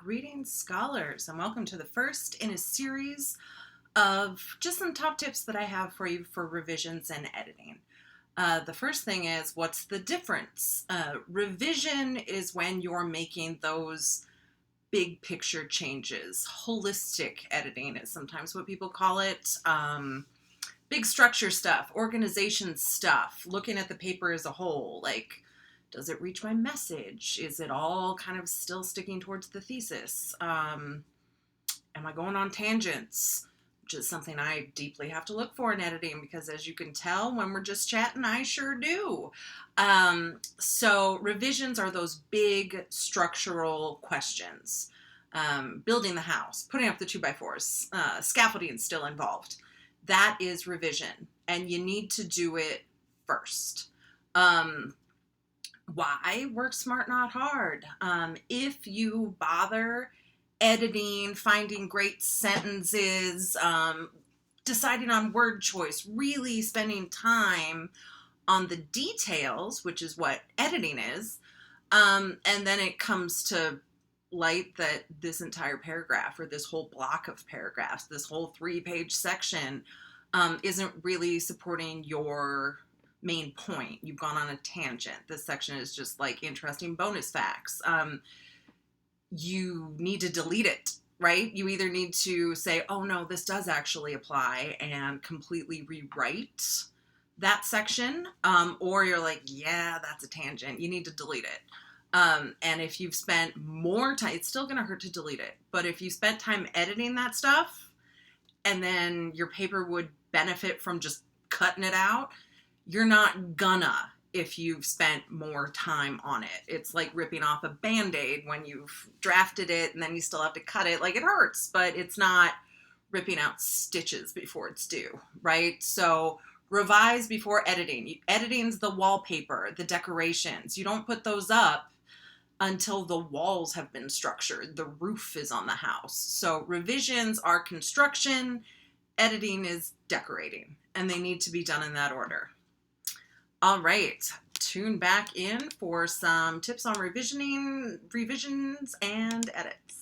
Greetings, scholars, and welcome to the first in a series of just some top tips that I have for you for revisions and editing. The first thing is, what's the difference? Revision is when you're making those big picture changes. Holistic editing is sometimes what people call it. Big structure stuff, organization stuff, looking at the paper as a whole, like, does it reach my message? Is it all kind of still sticking towards the thesis? Am I going on tangents? Which is something I deeply have to look for in editing because, as you can tell, when we're just chatting, I sure do. So revisions are those big structural questions. Building the house, putting up the 2x4s, scaffolding still involved. That is revision, and you need to do it first. Why? Work smart, not hard. If you bother editing, finding great sentences, deciding on word choice, really spending time on the details, which is what editing is, and then it comes to light that this entire paragraph or this whole block of paragraphs, this whole 3-page section, isn't really supporting your main point. You've gone on a tangent. This section is just like interesting bonus facts. You need to delete it, right? You either need to say, oh no, this does actually apply, and completely rewrite that section, or you're like, yeah, that's a tangent. You need to delete it. And if you've spent more time, it's still going to hurt to delete it. But if you spent time editing that stuff, and then your paper would benefit from just cutting it out, you're not gonna if you've spent more time on it. It's like ripping off a Band-Aid when you've drafted it and then you still have to cut it. Like, it hurts, but it's not ripping out stitches before it's due, right? So revise before editing. Editing's the wallpaper, the decorations. You don't put those up until the walls have been structured, the roof is on the house. So revisions are construction, editing is decorating, and they need to be done in that order. All right, tune back in for some tips on revisions and edits.